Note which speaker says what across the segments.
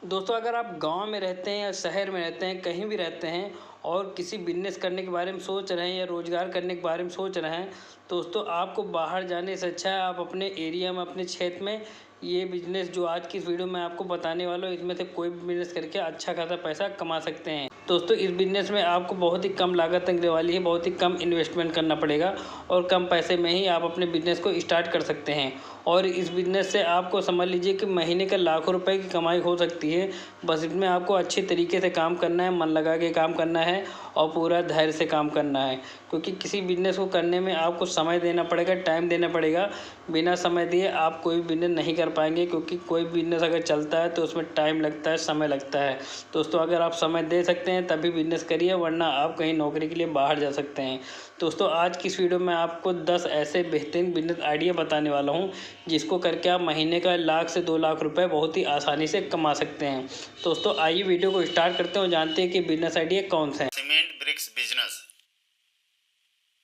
Speaker 1: दोस्तों, अगर आप गाँव में रहते हैं या शहर में रहते हैं, कहीं भी रहते हैं और किसी बिज़नेस करने के बारे में सोच रहे हैं या रोज़गार करने के बारे में सोच रहे हैं, दोस्तों आपको बाहर जाने से अच्छा है आप अपने एरिया में, अपने क्षेत्र में ये बिज़नेस जो आज की इस वीडियो में आपको बताने वाला हूँ, इसमें से कोई भी बिज़नेस करके अच्छा खासा पैसा कमा सकते हैं। दोस्तों, इस बिज़नेस में आपको बहुत ही कम लागत लगने वाली है, बहुत ही कम इन्वेस्टमेंट करना पड़ेगा और कम पैसे में ही आप अपने बिज़नेस को स्टार्ट कर सकते हैं। और इस बिज़नेस से आपको समझ लीजिए कि महीने का लाखों रुपए की कमाई हो सकती है। बस इसमें आपको अच्छी तरीके से काम करना है, मन लगा के काम करना है और पूरा धैर्य से काम करना है। क्योंकि किसी बिज़नेस को करने में आपको समय देना पड़ेगा, टाइम देना पड़ेगा। बिना समय दिए आप कोई भी बिज़नेस नहीं कर पाएँगे, क्योंकि कोई बिज़नेस अगर चलता है तो उसमें टाइम लगता है, समय लगता है। दोस्तों, अगर आप समय दे सकते हैं तभी बिज़नेस करिए, वरना आप कहीं नौकरी के लिए बाहर जा सकते हैं। दोस्तों, आज की इस वीडियो में आपको 10 ऐसे बेहतरीन बिज़नेस आइडिया बताने वाला हूँ, जिसको करके आप महीने का 1 लाख से 2 लाख रुपए बहुत ही आसानी से कमा सकते हैं। दोस्तों, आइए वीडियो को स्टार्ट करते हैं और जानते हैं कि बिज़नेस आइडिया कौन से हैं।
Speaker 2: Cement bricks business.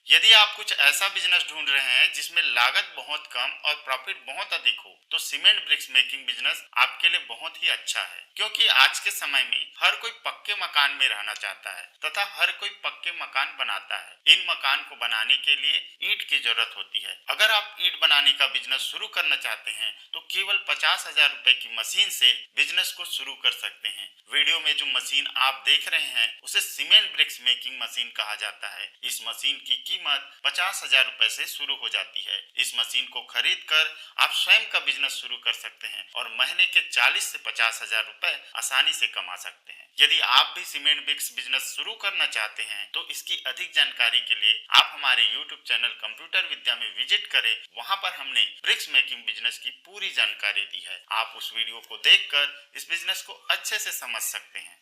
Speaker 2: यदि आप कुछ ऐसा बिजनेस ढूंढ रहे हैं जिसमें लागत बहुत कम और प्रॉफिट बहुत अधिक हो, तो सीमेंट ब्रिक्स मेकिंग बिजनेस आपके लिए बहुत ही अच्छा है। क्योंकि आज के समय में हर कोई पक्के मकान में रहना चाहता है तथा हर कोई पक्के मकान बनाता है। इन मकान को बनाने के लिए ईंट की जरूरत होती है। अगर आप ईंट बनाने का बिजनेस शुरू करना चाहते हैं तो केवल 50,000 रुपए की मशीन से बिजनेस को शुरू कर सकते हैं। वीडियो में जो मशीन आप देख रहे हैं उसे सीमेंट ब्रिक्स मेकिंग मशीन कहा जाता है। इस मशीन की कीमत 50,000 रुपए से शुरू हो जाती है। इस मशीन को खरीद कर आप स्वयं का बिजनेस शुरू कर सकते हैं और महीने के 40 से 50,000 रुपए आसानी से कमा सकते हैं। यदि आप भी सीमेंट ब्रिक्स बिजनेस शुरू करना चाहते हैं तो इसकी अधिक जानकारी के लिए आप हमारे YouTube चैनल कंप्यूटर विद्या में विजिट करें। वहां पर हमने ब्रिक्स मेकिंग बिजनेस की पूरी जानकारी दी है। आप उस वीडियो को देखकर इस बिजनेस को अच्छे से समझ सकते हैं।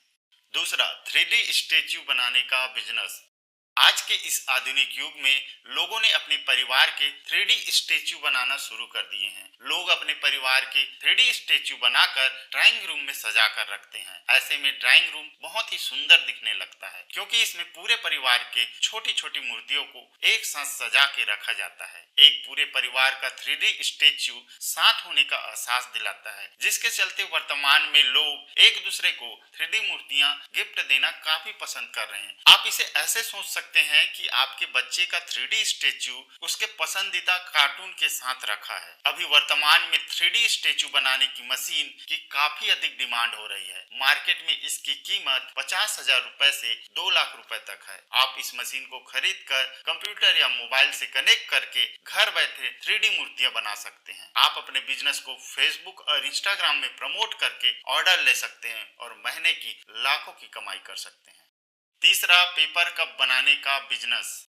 Speaker 2: दूसरा, 3D स्टैच्यू बनाने का बिजनेस। आज के इस आधुनिक युग में लोगों ने अपने परिवार के 3D स्टैच्यू बनाना शुरू कर दिए हैं। लोग अपने परिवार के 3D स्टैच्यू बनाकर ड्राइंग रूम में सजा कर रखते हैं। ऐसे में ड्राइंग रूम बहुत ही सुंदर दिखने लगता है, क्योंकि इसमें पूरे परिवार के छोटी छोटी मूर्तियों को एक साथ सजा के रखा जाता है। एक पूरे परिवार का 3D स्टैच्यू साथ होने का एहसास दिलाता है, जिसके चलते वर्तमान में लोग एक दूसरे को 3D मूर्तियां गिफ्ट देना काफी पसंद कर रहे हैं। आप इसे ऐसे सोच सकते हैं कि आपके बच्चे का 3D स्टैच्यू उसके पसंदीदा कार्टून के साथ रखा है। अभी वर्तमान में 3D स्टैच्यू बनाने की मशीन की काफी अधिक डिमांड हो रही है। मार्केट में इसकी कीमत 50,000 रुपए से 2 लाख रुपए तक है। आप इस मशीन को खरीद कर कंप्यूटर या मोबाइल से कनेक्ट करके घर बैठे 3D मूर्तियां बना सकते हैं। आप अपने बिजनेस को फेसबुक और इंस्टाग्राम में प्रमोट करके ऑर्डर ले सकते हैं और महीने की लाखों की कमाई कर सकते हैं। तीसरा, पेपर कप बनाने का बिजनेस।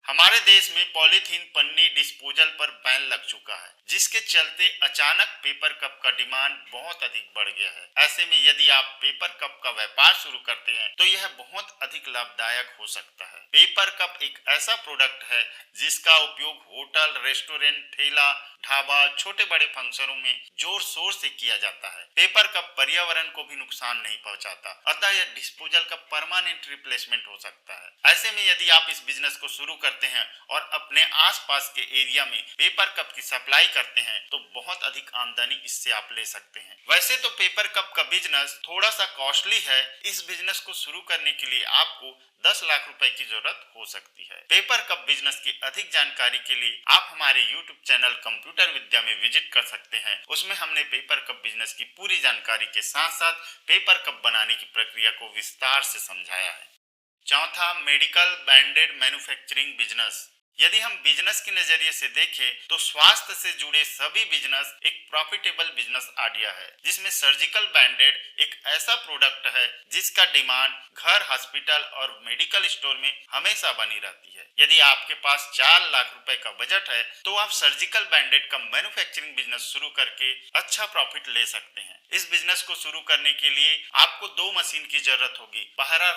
Speaker 2: हमारे देश में पॉलीथीन पन्नी डिस्पोजल पर बैन लग चुका है, जिसके चलते अचानक पेपर कप का डिमांड बहुत अधिक बढ़ गया है। ऐसे में यदि आप पेपर कप का व्यापार शुरू करते हैं तो यह बहुत अधिक लाभदायक हो सकता है। पेपर कप एक ऐसा प्रोडक्ट है जिसका उपयोग होटल, रेस्टोरेंट, ठेला, ढाबा, छोटे बड़े फंक्शनों में जोर शोर से किया जाता है। पेपर कप पर्यावरण को भी नुकसान नहीं पहुंचाता, अतः यह डिस्पोजल का परमानेंट रिप्लेसमेंट हो सकता है। ऐसे में यदि आप इस बिजनेस को शुरू करते हैं और अपने आसपास के एरिया में पेपर कप की सप्लाई करते हैं तो बहुत अधिक आमदनी इससे आप ले सकते हैं। वैसे तो पेपर कप का बिजनेस थोड़ा सा कॉस्टली है। इस बिजनेस को शुरू करने के लिए आपको 10 लाख रुपए की जरूरत हो सकती है। पेपर कप बिजनेस की अधिक जानकारी के लिए आप हमारे YouTube चैनल कंप्यूटर विद्या में विजिट कर सकते हैं। उसमें हमने पेपर कप बिजनेस की पूरी जानकारी के साथ साथ पेपर कप बनाने की प्रक्रिया को विस्तार से समझाया है। चौथा, मेडिकल बैंडेड मैन्युफैक्चरिंग बिजनेस। यदि हम बिजनेस के नजरिए से देखें तो स्वास्थ्य से जुड़े सभी बिजनेस एक प्रॉफिटेबल बिजनेस आइडिया है, जिसमें सर्जिकल बैंडेड एक ऐसा प्रोडक्ट है जिसका डिमांड घर, हॉस्पिटल और मेडिकल स्टोर में हमेशा बनी रहती है। यदि आपके पास 4 लाख रुपए का बजट है तो आप सर्जिकल बैंडेड का मैन्युफैक्चरिंग बिजनेस शुरू करके अच्छा प्रॉफिट ले सकते हैं। इस बिजनेस को शुरू करने के लिए आपको 2 मशीन की जरूरत होगी। पहला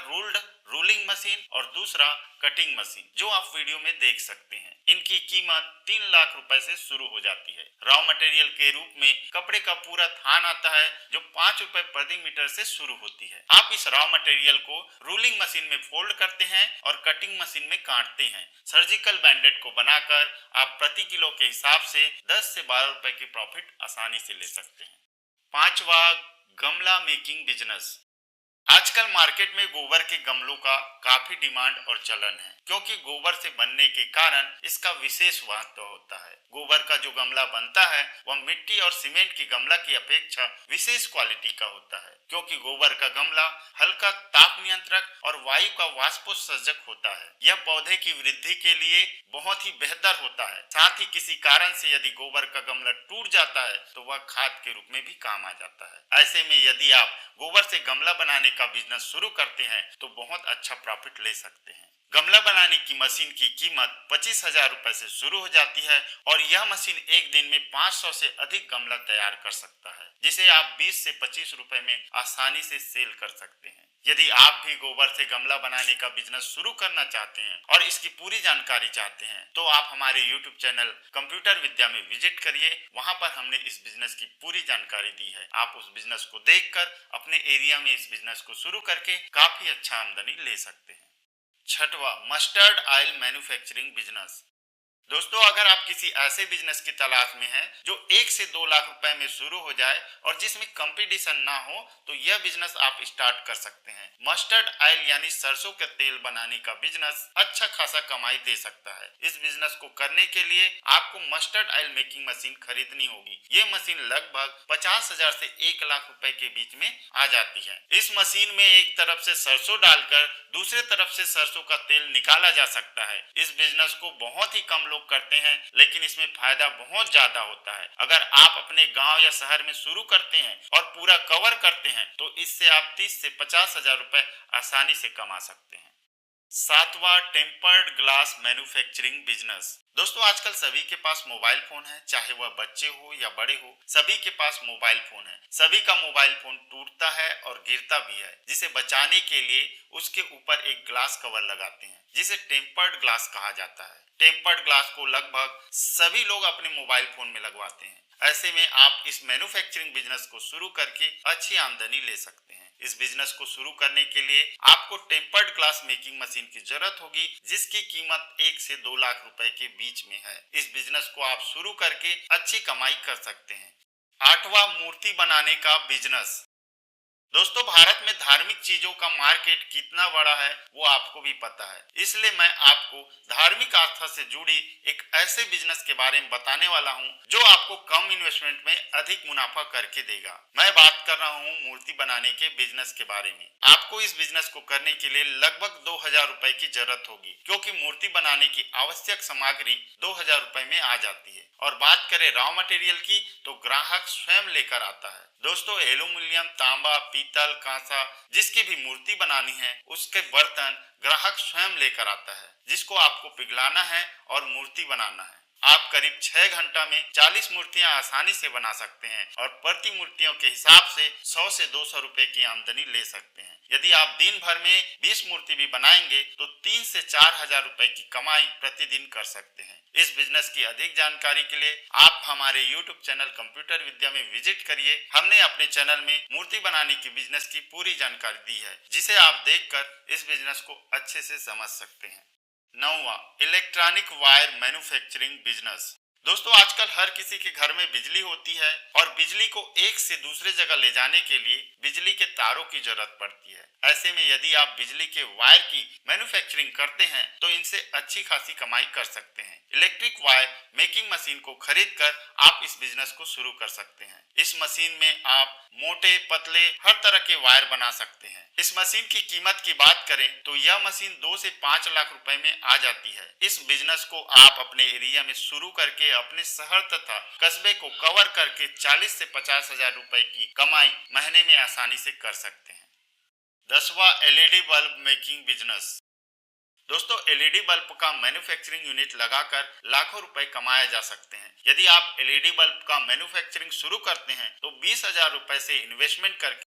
Speaker 2: रोलिंग मशीन और दूसरा कटिंग मशीन, जो आप वीडियो में देख सकते हैं। इनकी कीमत 3 लाख रुपए से शुरू हो जाती है। रॉ मटेरियल के रूप में कपड़े का पूरा थान आता है, जो 5 रुपए प्रति मीटर से शुरू होती है। आप इस रॉ मटेरियल को रोलिंग मशीन में फोल्ड करते हैं और कटिंग मशीन में काटते हैं। सर्जिकल बैंडेड को बनाकर आप प्रति किलो के हिसाब से 10 से 12 रुपए की प्रॉफिट आसानी से ले सकते हैं। पांचवा, गमला मेकिंग बिजनेस। आजकल मार्केट में गोबर के गमलों का काफी डिमांड और चलन है, क्योंकि गोबर से बनने के कारण इसका विशेष महत्व होता है। गोबर का जो गमला बनता है वह मिट्टी और सीमेंट के गमला की अपेक्षा विशेष क्वालिटी का होता है, क्योंकि गोबर का गमला हल्का, ताप नियंत्रक और वायु का वाष्पोत्सर्जक होता है। यह पौधे की वृद्धि के लिए बहुत ही बेहतर होता है। साथ ही किसी कारण से यदि गोबर का गमला टूट जाता है तो वह खाद के रूप में भी काम आ जाता है। ऐसे में यदि आप गोबर से गमला बनाने का बिजनेस शुरू करते हैं तो बहुत अच्छा प्रॉफिट ले सकते हैं। गमला बनाने की मशीन की कीमत 25,000 रुपए से शुरू हो जाती है और यह मशीन एक दिन में 500 से अधिक गमला तैयार कर सकता है, जिसे आप 20 से 25 रुपए में आसानी से सेल कर सकते हैं। यदि आप भी गोबर से गमला बनाने का बिजनेस शुरू करना चाहते हैं और इसकी पूरी जानकारी चाहते हैं तो आप हमारे YouTube चैनल कंप्यूटर विद्या में विजिट करिए। वहां पर हमने इस बिजनेस की पूरी जानकारी दी है। आप उस बिजनेस को देखकर अपने एरिया में इस बिजनेस को शुरू करके काफी अच्छा आमदनी ले सकते हैं। छठवां, मस्टर्ड ऑयल मैन्युफैक्चरिंग बिजनेस। दोस्तों, अगर आप किसी ऐसे बिजनेस की तलाश में हैं जो 1 से 2 लाख रुपए में शुरू हो जाए और जिसमें कंपटीशन ना हो तो यह बिजनेस आप स्टार्ट कर सकते हैं। मस्टर्ड ऑयल यानी सरसों का तेल बनाने का बिजनेस अच्छा खासा कमाई दे सकता है। इस बिजनेस को करने के लिए आपको मस्टर्ड ऑयल मेकिंग मशीन खरीदनी होगी। ये मशीन लगभग 50,000 से 1 लाख रुपए के बीच में आ जाती है। इस मशीन में एक तरफ से सरसों डालकर दूसरे तरफ से सरसों का तेल निकाला जा सकता है। इस बिजनेस को बहुत ही कम लोग करते हैं, लेकिन इसमें फायदा बहुत ज्यादा होता है। अगर आप अपने गांव या शहर में शुरू करते हैं और पूरा कवर करते हैं तो इससे आप 30 से 50,000 रुपए आसानी से कमा सकते हैं। सातवां, टेम्पर्ड ग्लास मैन्युफैक्चरिंग बिजनेस। दोस्तों, आजकल सभी के पास मोबाइल फोन है, चाहे वह बच्चे हो या बड़े हो, सभी के पास मोबाइल फोन है। सभी का मोबाइल फोन टूटता है और गिरता भी है, जिसे बचाने के लिए उसके ऊपर एक ग्लास कवर लगाते हैं, जिसे टेम्पर्ड ग्लास कहा जाता है। टेम्पर्ड ग्लास को लगभग सभी लोग अपने मोबाइल फोन में लगवाते हैं। ऐसे में आप इस मैन्युफैक्चरिंग बिजनेस को शुरू करके अच्छी आमदनी ले सकते हैं। इस बिजनेस को शुरू करने के लिए आपको टेम्पर्ड ग्लास मेकिंग मशीन की जरूरत होगी, जिसकी कीमत 1 से 2 लाख रुपए के बीच में है। इस बिजनेस को आप शुरू करके अच्छी कमाई कर सकते हैं। आठवां, मूर्ति बनाने का बिजनेस। दोस्तों, भारत में धार्मिक चीजों का मार्केट कितना बड़ा है वो आपको भी पता है, इसलिए मैं आपको धार्मिक आस्था से जुड़ी एक ऐसे बिजनेस के बारे में बताने वाला हूं जो आपको कम इन्वेस्टमेंट में अधिक मुनाफा करके देगा। मैं बात कर रहा हूं मूर्ति बनाने के बिजनेस के बारे में। आपको इस बिजनेस को करने के लिए लगभग 2,000 रुपए की जरूरत होगी, क्योंकि मूर्ति बनाने की आवश्यक सामग्री 2,000 रुपए में आ जाती है। और बात करें रॉ मटेरियल की तो ग्राहक स्वयं लेकर आता है। दोस्तों, एल्यूमिनियम, तांबा, पीतल, कांसा, जिसकी भी मूर्ति बनानी है उसके बर्तन ग्राहक स्वयं लेकर आता है, जिसको आपको पिघलाना है और मूर्ति बनाना है। आप करीब 6 घंटा में 40 मूर्तियां आसानी से बना सकते हैं और प्रति मूर्तियों के हिसाब से 100 से 200 रुपए की आमदनी ले सकते हैं। यदि आप दिन भर में 20 मूर्ति भी बनाएंगे तो 3 से 4,000 रुपए की कमाई प्रतिदिन कर सकते हैं। इस बिजनेस की अधिक जानकारी के लिए आप हमारे YouTube चैनल कंप्यूटर विद्या में विजिट करिए। हमने अपने चैनल में मूर्ति बनाने की बिजनेस की पूरी जानकारी दी है, जिसे आप देखकर इस बिजनेस को अच्छे से समझ सकते हैं। 9वां, इलेक्ट्रॉनिक वायर मैन्युफैक्चरिंग बिजनेस। दोस्तों, आजकल हर किसी के घर में बिजली होती है और बिजली को एक से दूसरे जगह ले जाने के लिए बिजली के तारों की जरूरत पड़ती है। ऐसे में यदि आप बिजली के वायर की मैन्युफैक्चरिंग करते हैं तो इनसे अच्छी खासी कमाई कर सकते हैं। इलेक्ट्रिक वायर मेकिंग मशीन को खरीदकर आप इस बिजनेस को शुरू कर सकते हैं। इस मशीन में आप मोटे, पतले हर तरह के वायर बना सकते हैं। इस मशीन की कीमत की बात करें तो यह मशीन 2 से 5 लाख रुपए में आ जाती है। इस बिजनेस को आप अपने एरिया में शुरू करके अपने शहर तथा कस्बे को कवर करके 40 से 50,000 रुपए की कमाई महीने में आसानी से कर सकते हैं। 10वां, एलईडी बल्ब मेकिंग बिजनेस। दोस्तों, एलईडी बल्ब का मैन्युफैक्चरिंग यूनिट लगाकर लाखों रुपए कमाए जा सकते हैं। यदि आप एलईडी बल्ब का मैन्युफैक्चरिंग शुरू करते हैं तो 20,000 रुपए से इन्वेस्टमेंट करके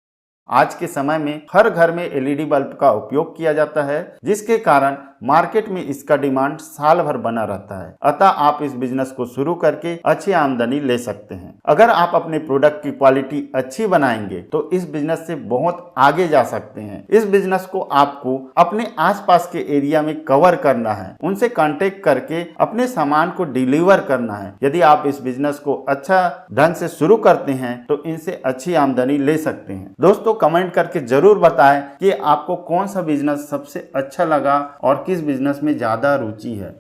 Speaker 3: आज के समय में हर घर में एलईडी बल्ब का उपयोग किया जाता है, जिसके कारण
Speaker 2: मार्केट में इसका डिमांड साल भर बना रहता है। अतः आप इस बिजनेस को शुरू करके अच्छी आमदनी ले सकते हैं। अगर आप अपने प्रोडक्ट की क्वालिटी अच्छी बनाएंगे तो इस बिजनेस से बहुत आगे जा सकते हैं। इस बिजनेस को आपको अपने आसपास के एरिया में कवर करना है, उनसे कांटेक्ट करके अपने सामान को डिलीवर करना है। यदि आप इस बिजनेस को अच्छा ढंग से शुरू करते हैं तो इनसे अच्छी आमदनी ले सकते हैं। दोस्तों कमेंट करके जरूर बताएं कि आपको कौन सा बिजनेस सबसे अच्छा लगा और किस बिजनेस में ज्यादा रुचि है।